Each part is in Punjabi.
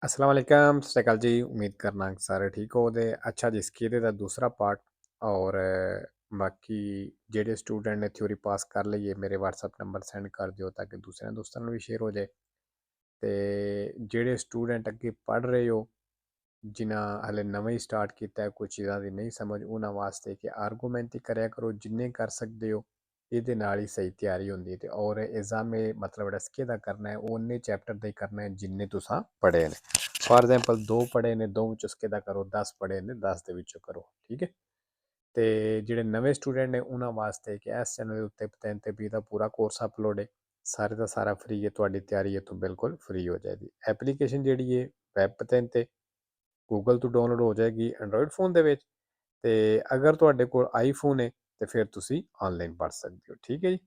अस्सलाम वालेकुम, सत श्री अकाल जी। उम्मीद करना कि सारे ठीक हो ते अच्छा जी। इसकी दा दूसरा पार्ट और बाकी जेह्ड़े स्टूडेंट ने थ्योरी पास कर ਲਈ है मेरे WhatsApp नंबर सेंड कर दिओ ताकि दूसरे दोस्तां ਨੂੰ ਵੀ ਸ਼ੇਅਰ ਹੋ ਜਾਏ। ਤੇ ਜਿਹੜੇ ਸਟੂਡੈਂਟ ਅੱਗੇ ਪੜ੍ਹ ਰਹੇ ਹੋ ਜਿਨ੍ਹਾਂ ਹਲੇ ਨਵਾਂ ਹੀ ਸਟਾਰਟ ਕੀਤਾ ਹੈ ਕੁਝ ਚੀਜ਼ਾਂ ਦੀ ਨਹੀਂ ਸਮਝ ਉਹਨਾਂ ਵਾਸਤੇ ਕਿ ਆਰਗੂਮੈਂਟ ਹੀ ਕਰਿਆ ਕਰੋ ਜਿੰਨੇ ਕਰ ਸਕਦੇ ਹੋ। ਇਹਦੇ ਨਾਲ ਹੀ ਸਹੀ ਤਿਆਰੀ ਹੁੰਦੀ ਹੈ ਤੇ ਔਰ ਐਗਜ਼ਾਮ ਮਤਲਬ ਜਿਹੜਾ ਸਿੱਕੇ ਦਾ ਕਰਨਾ ਹੈ ਉਹ ਉਨੇ ਚੈਪਟਰ ਦਾ ਹੀ ਕਰਨਾ ਹੈ ਜਿੰਨੇ ਤੁਸੀਂ ਪੜ੍ਹੇ ਨੇ। ਫਾਰ ਐਗਜ਼ਾਮਪਲ 2 ਪੜ੍ਹੇ ਨੇ 2 ਵਿੱਚੋਂ ਸਿੱਕੇ ਦਾ ਕਰੋ, 10 ਪੜ੍ਹੇ ਨੇ 10 ਦੇ ਵਿੱਚੋਂ ਕਰੋ, ਠੀਕ ਹੈ। ਤੇ ਜਿਹੜੇ ਨਵੇਂ ਸਟੂਡੈਂਟ ਨੇ ਉਹਨਾਂ ਵਾਸਤੇ ਕਿ ਇਸ ਚੈਨਲ ਦੇ ਉੱਤੇ 3 ਦਾ ਪੂਰਾ ਕੋਰਸ ਅਪਲੋਡ ਹੈ। ਸਾਰੇ ਦਾ ਸਾਰਾ ਫ੍ਰੀ ਹੈ, ਤੁਹਾਡੀ ਤਿਆਰੀ ਇਹ ਤੋਂ ਬਿਲਕੁਲ ਫ੍ਰੀ ਹੋ ਜਾਏਗੀ। ਐਪਲੀਕੇਸ਼ਨ ਜਿਹੜੀ ਹੈ ਵੈਬ 'ਤੇ ਗੂਗਲ ਤੋਂ ਡਾਊਨਲੋਡ ਹੋ ਜਾਏਗੀ ਐਂਡਰੋਇਡ ਫੋਨ ਦੇ ਵਿੱਚ। ਤੇ ਅਗਰ ਤੁਹਾਡੇ ਕੋਲ ਆਈਫੋਨ ਹੈ ਤੇ ਫਿਰ ਤੁਸੀਂ ਆਨਲਾਈਨ ਪੜ੍ਹ ਸਕਦੇ ਹੋ, ਠੀਕ ਹੈ ਜੀ।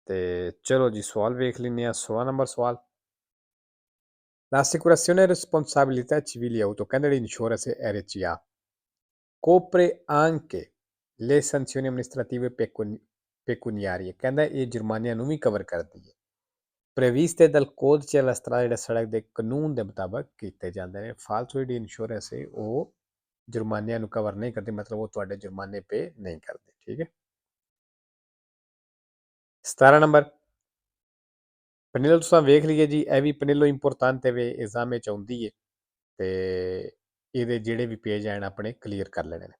ਤੇ ਚਲੋ ਜੀ ਸਵਾਲ ਵੇਖ ਲੈਂਦੇ ਹਾਂ। 16 ਨੰਬਰ ਸਵਾਲ। L'assicurazione responsabilità civile auto, ਕਹਿੰਦੇ ਜਿਹੜੀ ਇੰਸ਼ੋਰੈਂਸ ਹੈ ਇਹਦੇ 'ਚ ਆ copre anche le sanzioni amministrative pecuniarie, ਕਹਿੰਦਾ ਇਹ ਜੁਰਮਾਨਿਆਂ ਨੂੰ ਵੀ ਕਵਰ ਕਰਦੀ ਹੈ। previste dal codice della strada ਜਿਹੜੇ ਸੜਕ ਦੇ ਕਾਨੂੰਨ ਦੇ ਮੁਤਾਬਕ ਕੀਤੇ ਜਾਂਦੇ ਨੇ। ਫਾਲਤੂ ਜਿਹੜੀ ਇੰਸ਼ੋਰੈਂਸ ਹੈ ਉਹ ਜੁਰਮਾਨਿਆਂ ਨੂੰ ਕਵਰ ਨਹੀਂ ਕਰਦੀ, ਮਤਲਬ ਉਹ ਤੁਹਾਡੇ ਜੁਰਮਾਨੇ ਪੇ ਨਹੀਂ ਕਰਦੇ, ਠੀਕ ਹੈ। 17 ਨੰਬਰ ਪਨੀਲੋ ਤੁਸੀਂ ਵੇਖ ਲਈਏ ਜੀ, ਇਹ ਵੀ ਪਨੀਲੋ ਇੰਪੋਰਟੈਂਟ ਵੇ ਐਗਜ਼ਾਮ 'ਚ ਆਉਂਦੀ ਹੈ ਤੇ ਇਹਦੇ ਜਿਹੜੇ ਵੀ ਪੇਜ ਆਣ ਆਪਣੇ ਕਲੀਅਰ ਕਰ ਲੈਣੇ ਨੇ।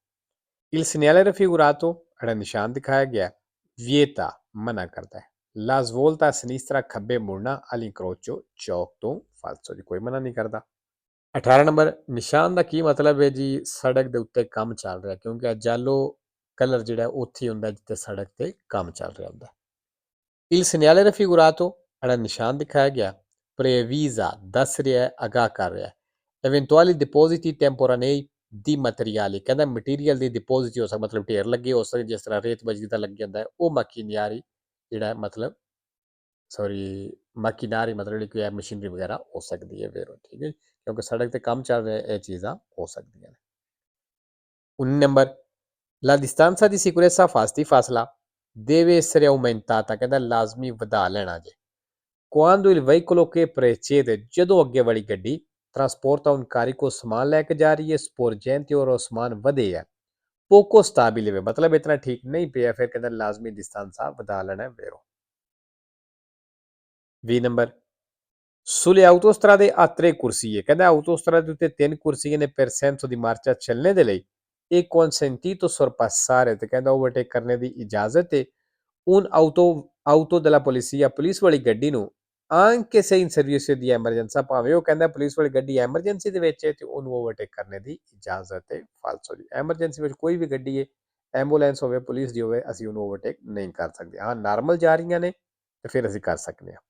Il segnale raffigurato ਜਿਹੜਾ ਨਿਸ਼ਾਨ ਦਿਖਾਇਆ ਗਿਆ vieta ਮਨਾ ਕਰਦਾ ਹੈ। La svolta a sinistra ਖੱਬੇ ਮੁੜਨਾ all'incrocio ਚੌਕ ਤੋਂ ਫਾਲਸੋ ਜੀ, ਕੋਈ ਮਨਾ ਨਹੀਂ ਕਰਦਾ। 18 ਨੰਬਰ ਨਿਸ਼ਾਨ ਦਾ ਕੀ ਮਤਲਬ ਹੈ ਜੀ? ਸੜਕ ਦੇ ਉੱਤੇ ਕੰਮ ਚੱਲ ਰਿਹਾ, ਕਿਉਂਕਿ ਜਾਲੋ ਕਲਰ ਜਿਹੜਾ ਉੱਥੇ ਹੁੰਦਾ ਜਿੱਥੇ ਸੜਕ ਤੇ ਕੰਮ ਚੱਲ ਰਿਹਾ ਹੁੰਦਾ। Il segnale raffigurato ਜਿਹੜਾ ਨਿਸ਼ਾਨ ਦਿਖਾਇਆ ਗਿਆ previsa ਦੱਸ ਰਿਹਾ ਹੈ, ਆਗਾਹ ਕਰ ਰਿਹਾ ਹੈ। eventuali depositi temporanei ਦੀ ਮਟੀਰੀਅਲ, ਕਹਿੰਦਾ ਮਟੀਰੀਅਲ ਦੀ ਡਿਪੋਜ਼ਿਟ ਹੋ ਸਕਦਾ, ਮਤਲਬ ਢੇਰ ਲੱਗੇ ਹੋ ਸਕਦੇ, ਜਿਸ ਤਰ੍ਹਾਂ ਰੇਤ ਬਜਰੀ ਦਾ ਲੱਗ ਜਾਂਦਾ ਹੈ ਉਹ ਮਕੀਨਾਰੀ ਜਿਹੜਾ ਮਤਲਬ ਮਕੀਨਾਰੀ ਮਤਲਬ ਜਿਹੜੀ ਕੋਈ ਮਸ਼ੀਨਰੀ ਵਗੈਰਾ ਹੋ ਸਕਦੀ ਹੈ ਫਿਰ, ਠੀਕ ਹੈ, ਕਿਉਂਕਿ ਸੜਕ ਤੇ ਕੰਮ ਚੱਲ ਰਿਹਾ ਇਹ ਚੀਜ਼ਾਂ ਹੋ ਸਕਦੀਆਂ ਨੇ। 19 number la distanza di sicurezza ਫਾਸਲਾ deve essere aumentata, ਕਹਿੰਦਾ ਲਾਜ਼ਮੀ ਵਧਾ ਲੈਣਾ ਜੇ। quando il veicolo che precede, ਜਦੋਂ ਅੱਗੇ ਵਾਲੀ ਗੱਡੀ trasporta un carico ਸਮਾਨ ਲੈ ਕੇ ਜਾ ਰਹੀ ਹੈ sporgente ਔਰ ਸਮਾਨ ਵਧੇ ਹੈ poco stabile ਵੇ, ਮਤਲਬ ਇਤਨਾ ਠੀਕ ਨਹੀਂ ਪਿਆ, ਫਿਰ ਕਹਿੰਦਾ ਲਾਜ਼ਮੀ distanza ਵਧਾ ਲੈਣਾ ਵੇਰੋ। 20 number sulle autostrade a 3 corsie, ਕਹਿੰਦਾ autostrade ਉੱਤੇ 3 ਕੁਰਸੀਆਂ ਨੇ per senso di marcia ਚੱਲਣੇ ਦੇ ਲਈ ਇਹ consentito sorpassare, ਤੇ ਕਹਿੰਦਾ ਓਵਰਟੇਕ ਕਰਨੇ ਦੀ ਇਜਾਜ਼ਤ ਹੈ un auto della polizia, police ਵਾਲੀ ਗੱਡੀ ਨੂੰ anche se in servizio di emergenza, ਭਾਵੇਂ ਉਹ ਕਹਿੰਦਾ ਪੁਲਿਸ ਵਾਲੀ ਗੱਡੀ ਐਮਰਜੈਂਸੀ ਦੇ ਵਿੱਚ ਹੈ ਤੇ ਉਹਨੂੰ ਓਵਰਟੇਕ ਕਰਨੇ ਦੀ ਇਜਾਜ਼ਤ ਹੈ। ਫਾਲਸੋ ਜੀ, ਐਮਰਜੈਂਸੀ ਵਿੱਚ ਕੋਈ ਵੀ ਗੱਡੀ ਹੈ, ਐਂਬੂਲੈਂਸ ਹੋਵੇ ਪੁਲਿਸ ਦੀ ਹੋਵੇ, ਅਸੀਂ ਉਹਨੂੰ ਓਵਰਟੇਕ ਨਹੀਂ ਕਰ ਸਕਦੇ। ਹਾਂ ਨਾਰਮਲ ਜਾ ਰਹੀਆਂ ਨੇ ਤੇ ਫਿਰ ਅਸੀਂ ਕਰ ਸਕਦੇ ਹਾਂ।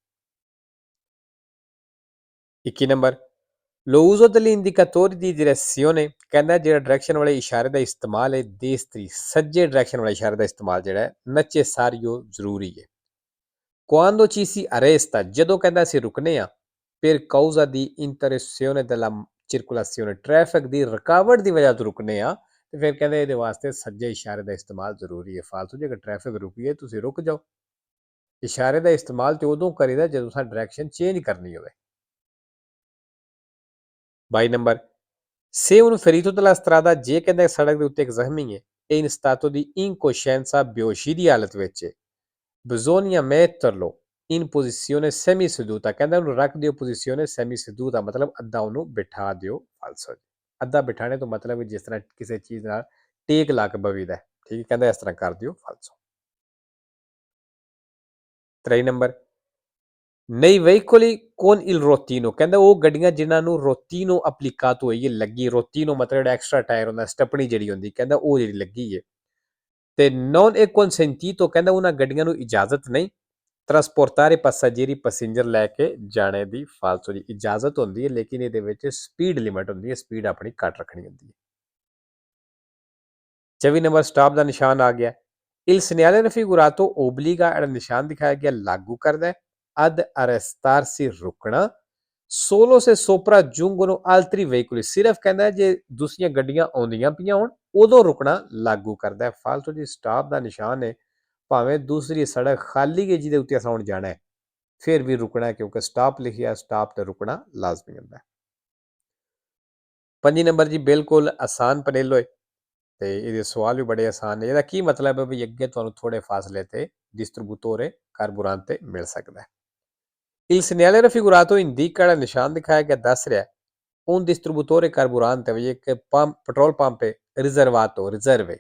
21 number lo uso degli indicatori di direzione, ਕਹਿੰਦਾ ਜਿਹੜਾ ਡਾਇਰੈਕਸ਼ਨ ਵਾਲੇ ਇਸ਼ਾਰੇ ਦਾ ਇਸਤੇਮਾਲ ਹੈ ਦੇਸਤਰੀ ਸੱਜੇ ਡਾਇਰੈਕਸ਼ਨ ਵਾਲੇ ਇਸ਼ਾਰੇ ਦਾ ਇਸਤੇਮਾਲ ਜਿਹੜਾ ਹੈ necessario ਜ਼ਰੂਰੀ ਹੈ। quando ci si arresta, ਜਦੋਂ ਕਹਿੰਦਾ ਅਸੀਂ ਰੁਕਨੇ ਆ per causa di interruzione della circolazione, traffic ਦੀ ਰੁਕਾਵਟ ਦੀ ਵਜ੍ਹਾ ਤੋਂ ਰੁਕਨੇ ਆ ਤੇ ਫਿਰ ਕਹਿੰਦੇ ਇਹਦੇ ਵਾਸਤੇ ਸੱਜੇ ਇਸ਼ਾਰੇ ਦਾ ਇਸਤੇਮਾਲ ਜ਼ਰੂਰੀ ਹੈ। ਫਾਲਤੂ ਜੇ ਟ੍ਰੈਫਿਕ ਰੁਕੀ ਹੈ ਤੁਸੀਂ ਰੁਕ ਜਾਓ। ਇਸ਼ਾਰੇ ਦਾ ਇਸਤੇਮਾਲ ਤੇ ਉਦੋਂ ਕਰੀਦਾ ਜਦੋਂ ਤੁਸੀਂ ਡਾਇਰੈਕਸ਼ਨ ਚੇਂਜ ਕਰਨੀ ਹੋਵੇ। 22 number se un ferito della strada, ਜੇ ਕਹਿੰਦਾ ਸੜਕ ਦੇ ਉੱਤੇ ਇੱਕ ਜ਼ਖਮੀ ਹੈ e in stato di incoscienza, ਬੇਹੋਸ਼ੀ ਦੀ ਹਾਲਤ ਵਿੱਚ ਹੈ bisogna metterlo in posizione semiseduta, ਕਹਿੰਦਾ ਉਹਨੂੰ ਰੱਖ ਦਿਓ posizione semiseduta, ਮਤਲਬ ਅੱਧਾ ਉਹਨੂੰ ਬਿਠਾ ਦਿਓ। ਫਾਲਸੋ ਅੱਧਾ ਬਿਠਾਣੇ ਤੋਂ ਮਤਲਬ ਜਿਸ ਤਰ੍ਹਾਂ ਕਿਸੇ ਚੀਜ਼ ਨਾਲ ਟੇਕ ਲਾ ਕੇ ਬਵੀਦਾ, ਠੀਕ ਹੈ, ਕਹਿੰਦਾ ਇਸ ਤਰ੍ਹਾਂ ਕਰ ਦਿਓ। ਫਾਲਸੋ 23 number nei veicoli con il rottino, ਕਹਿੰਦਾ ਉਹ ਗੱਡੀਆਂ ਜਿਨ੍ਹਾਂ ਨੂੰ ਰੋਤੀਨੋ ਅਪਲੀਕਾto ਹੋਈ ਹੈ ਲੱਗੀ, ਰੋਤੀਨੋ ਮਤਲਬ ਜਿਹੜਾ ਐਕਸਟਰਾ ਟਾਇਰ ਹੁੰਦਾ, ਸਟੱਪਣੀ ਜਿਹੜੀ ਹੁੰਦੀ, ਕਹਿੰਦਾ ਉਹ ਜਿਹੜੀ ਲੱਗੀ ਹੈ ਤੇ non è consentito, ਕਹਿੰਦਾ ਉਹਨਾਂ ਗੱਡੀਆਂ ਨੂੰ ਇਜਾਜ਼ਤ ਨਹੀਂ ਟਰਾਂਸਪੋਰਟਾਰੇ passaggeri, ਪੈਸੇਂਜਰ ਲੈ ਕੇ ਜਾਣੇ ਦੀ। ਫਾਲਤੂ ਦੀ ਇਜਾਜ਼ਤ ਹੁੰਦੀ ਹੈ ਲੇਕਿਨ ਇਹਦੇ ਵਿੱਚ ਸਪੀਡ ਲਿਮਿਟ ਹੁੰਦੀ ਹੈ, ਸਪੀਡ ਆਪਣੀ ਘੱਟ ਰੱਖਣੀ ਹੁੰਦੀ ਹੈ। 24 ਨੰਬਰ ਸਟਾਪ ਦਾ ਨਿਸ਼ਾਨ ਆ ਗਿਆ। il segnale raffigurato obbliga, ਜਿਹੜਾ ਨਿਸ਼ਾਨ ਦਿਖਾਇਆ ਗਿਆ ਲਾਗੂ ਕਰਦਾ ਹੈ ad arrestarsi, ਰੁਕਣਾ solo se sopra giungono altri veicoli, ਸਿਰਫ ਕਹਿੰਦਾ ਜੇ ਦੂਸਰੀਆਂ ਗੱਡੀਆਂ ਆਉਂਦੀਆਂ ਪਈਆਂ ਹੋਣ ਉਦੋਂ ਰੁਕਣਾ ਲਾਗੂ ਕਰਦਾ ਹੈ। ਫਾਲਤੂ ਦੀ ਸਟਾਪ ਦਾ ਨਿਸ਼ਾਨ ਹੈ ਭਾਵੇਂ ਦੂਸਰੀ ਸੜਕ ਖਾਲੀ ਹੈ ਜਿਹਦੇ ਉੱਤੇ ਅਸੀਂ ਹੁਣ ਜਾਣਾ ਹੈ ਫਿਰ ਵੀ ਰੁਕਣਾ ਹੈ, ਕਿਉਂਕਿ ਸਟਾਪ ਲਿਖਿਆ, ਸਟਾਪ ਤੇ ਰੁਕਣਾ ਲਾਜ਼ਮੀ ਹੁੰਦਾ ਹੈ। 5 ਨੰਬਰ ਜੀ ਬਿਲਕੁਲ ਆਸਾਨ ਪਨੇਲੋ ਹੈ ਤੇ ਇਹਦੇ ਸਵਾਲ ਵੀ ਬੜੇ ਆਸਾਨ ਨੇ। ਇਹਦਾ ਕੀ ਮਤਲਬ ਹੈ ਵੀ ਅੱਗੇ ਤੁਹਾਨੂੰ ਥੋੜੇ ਫਾਸਲੇ ਤੇ distributore carburante ਮਿਲ ਸਕਦਾ ਹੈ। Il segnale raffigurato indica il ਨਿਸ਼ਾਨ ਦਿਖਾਇਆ ਗਿਆ ਦੱਸ ਰਿਹਾ un distributore carburante ਵੀ ਇੱਕ ਪੈਟਰੋਲ ਪੰਪ ਹੈ riservato riserve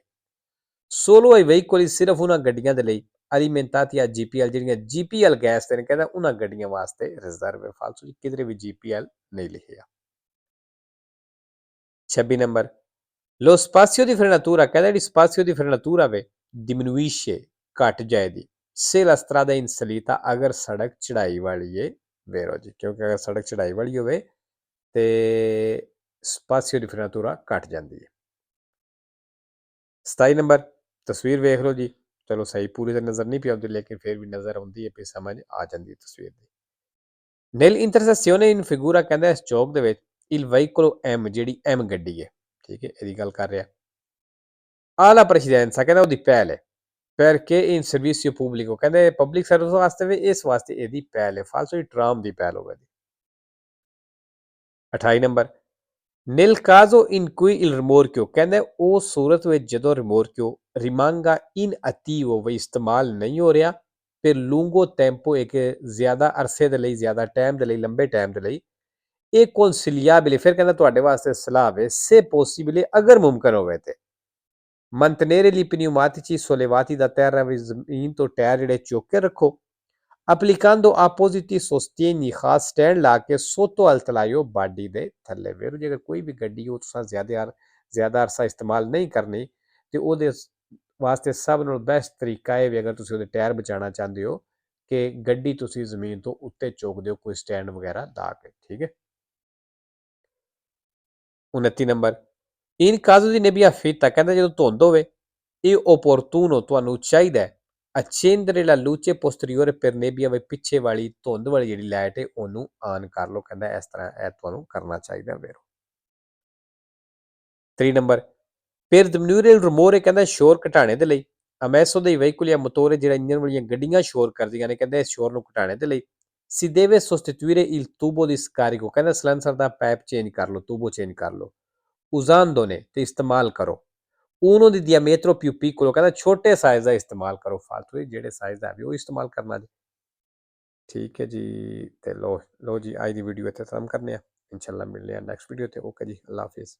solo ai veicoli ਸਿਰਫ ਉਹਨਾਂ ਗੱਡੀਆਂ ਦੇ ਲਈ alimentati a GPL ਜਿਹੜੀਆਂ GPL ਗੈਸ ਤੇ ਨੇ ਕਹਿੰਦਾ ਉਹਨਾਂ ਗੱਡੀਆਂ ਵਾਸਤੇ ਰਿਜ਼ਰਵ ਹੈ। ਫਾਲਤੂ ਕਿਧਰੇ ਵੀ GPL ਨਹੀਂ ਲਿਖਿਆ। 26 number lo spazio di frenatura ਕਹਿੰਦਾ ਜਿਹੜੀ spazio di frenatura ਵੇ diminuisce ਘਟ ਜਾਏਗੀ se la strada è in salita ਅਗਰ ਸੜਕ ਚੜਾਈ ਵਾਲੀ ਹੈ ਵੇਰੋ ਜੀ ਕਿਉਂਕਿ ਅਗਰ ਸੜਕ ਚੜਾਈ ਵਾਲੀ ਹੋਵੇ ਤੇ spazio di frenatura ਘਟ ਜਾਂਦੀ ਹੈ। 27 ਨੰਬਰ ਤਸਵੀਰ ਵੇਖ ਲਓ ਜੀ। ਚਲੋ ਸਹੀ ਪੂਰੀ ਤਾਂ ਨਜ਼ਰ ਨਹੀਂ ਪਈ ਆਉਂਦੀ ਲੇਕਿਨ ਫਿਰ ਵੀ ਨਜ਼ਰ ਆਉਂਦੀ ਹੈ ਵੀ ਸਮਝ ਆ ਜਾਂਦੀ ਹੈ ਤਸਵੀਰ ਦੀ। nel intersezione in figura ਕਹਿੰਦਾ ਇਸ ਚੌਕ ਦੇ ਵਿੱਚ il veicolo M ਜਿਹੜੀ M ਗੱਡੀ ਹੈ ਠੀਕ ਹੈ ਇਹਦੀ ਗੱਲ ਕਰ ਰਿਹਾ ha la precedenza ਕਹਿੰਦਾ ਉਹਦੀ ਪਹਿਲ ਹੈ perché in servizio pubblico ਕਹਿੰਦੇ ਪਬਲਿਕ ਸਰਵਿਸ ਵਾਸਤੇ ਵੀ ਇਸ ਵਾਸਤੇ ਇਹਦੀ ਪਹਿਲ ਹੈ ਫਾਲਤੂ ਟਰਾਮ ਦੀ ਪਹਿਲ ਹੋਵੇ। 28 number nel caso in cui il rimorchio ਕਹਿੰਦੇ ਉਹ ਸੂਰਤ ਵਿੱਚ ਜਦੋਂ rimorchio rimanga inattivo ਵੀ ਇਸਤੇਮਾਲ ਨਹੀਂ ਹੋ ਰਿਹਾ ਫਿਰ lungo tempo ਇੱਕ ਜ਼ਿਆਦਾ ਅਰਸੇ ਦੇ ਲਈ ਜ਼ਿਆਦਾ ਟਾਈਮ ਦੇ ਲਈ ਲੰਬੇ ਟਾਈਮ ਦੇ ਲਈ ਇਹ consigliabile ਫਿਰ ਕਹਿੰਦਾ ਤੁਹਾਡੇ ਵਾਸਤੇ ਸਲਾਹ ਹੈ se possibile ਅਗਰ ਮੁਮਕਨ ਹੋਵੇ ਤੇ mantenere gli pneumatici sollevati da terra ਵੀ ਜ਼ਮੀਨ ਤੋਂ ਟਾਇਰ ਜਿਹੜੇ ਚੁੱਕ ਕੇ ਰੱਖੋ applicando appositi sostegni ਖਾਸ ਸਟੈਂਡ ਲਾ ਕੇ sotto al telaio ਬਾਡੀ ਦੇ ਥੱਲੇ ਵੇਰੋ ਜੇ ਕੋਈ ਵੀ ਗੱਡੀ ਉਹ ਤੁਸੀਂ ਜ਼ਿਆਦਾ ਅਰਸਾ ਇਸਤੇਮਾਲ ਨਹੀਂ ਕਰਨੀ ਤੇ ਉਹਦੇ ਵਾਸਤੇ ਸਭ ਨਾਲੋਂ ਬੈਸਟ ਤਰੀਕਾ ਇਹ ਵੀ ਅਗਰ ਤੁਸੀਂ ਉਹਦੇ ਟਾਇਰ ਬਚਾਉਣਾ ਚਾਹੁੰਦੇ ਹੋ ਕਿ ਗੱਡੀ ਤੁਸੀਂ ਜ਼ਮੀਨ ਤੋਂ ਉੱਤੇ ਚੁੱਕ ਦਿਓ ਕੋਈ ਸਟੈਂਡ ਵਗੈਰਾ ਲਾ ਕੇ ਠੀਕ ਹੈ। 29 number in caso di nebbia fitta ਕਹਿੰਦਾ ਜਦੋਂ ਧੁੰਦ ਹੋਵੇ ਇਹ opportuno ਤੁਹਾਨੂੰ ਚਾਹੀਦਾ ਹੈ accendere la luce posteriore per nebbia ਵੀ ਪਿੱਛੇ ਵਾਲੀ ਧੁੰਦ ਵਾਲੀ ਜਿਹੜੀ ਲਾਈਟ ਹੈ ਉਹਨੂੰ ਆਨ ਕਰ ਲਓ ਕਹਿੰਦਾ ਇਸ ਤਰ੍ਹਾਂ ਇਹ ਤੁਹਾਨੂੰ ਕਰਨਾ ਚਾਹੀਦਾ ਵੇਰੋ। 3 number per diminuire il rumore ਕਹਿੰਦਾ ਸ਼ੋਰ ਘਟਾਣੇ ਦੇ ਲਈ amesso dei veicoli a motore ਜਿਹੜਾ ਇੰਜਨ ਵਾਲੀਆਂ ਗੱਡੀਆਂ ਸ਼ੋਰ ਕਰਦੀਆਂ ਨੇ ਕਹਿੰਦਾ ਇਸ ਸ਼ੋਰ ਨੂੰ ਘਟਾਣੇ ਦੇ ਲਈ si deve sostituire il tubo di scarico ਕਹਿੰਦਾ ਸਲੈਂਸਰ ਦਾ ਪਾਈਪ ਚੇਂਜ ਕਰ ਲਓ ਟੂਬੋ ਚੇਂਜ ਕਰ ਲਓ usando ਨੇ ਤੇ ਇਸਤੇਮਾਲ ਕਰੋ uno di diametro più piccolo ਕਹਿੰਦਾ ਛੋਟੇ ਸਾਈਜ਼ ਦਾ ਇਸਤੇਮਾਲ ਕਰੋ ਫਾਲਤੂ ਜਿਹੜੇ ਸਾਈਜ਼ ਦਾ ਵੀ ਉਹ ਇਸਤੇਮਾਲ ਕਰਨਾ ਜੀ ਠੀਕ ਹੈ ਜੀ। ਤੇ ਲੋ ਜੀ ਅੱਜ ਦੀ ਵੀਡੀਓ ਇੱਥੇ ਖਤਮ ਕਰਨੇ ਆ ਇਨਸ਼ਾਅੱਲਾ ਮਿਲਦੇ ਆ ਨੈਕਸਟ ਵੀਡੀਓ ਤੇ ਓਕੇ ਜੀ ਅੱਲਾ ਹਾਫਿਜ਼।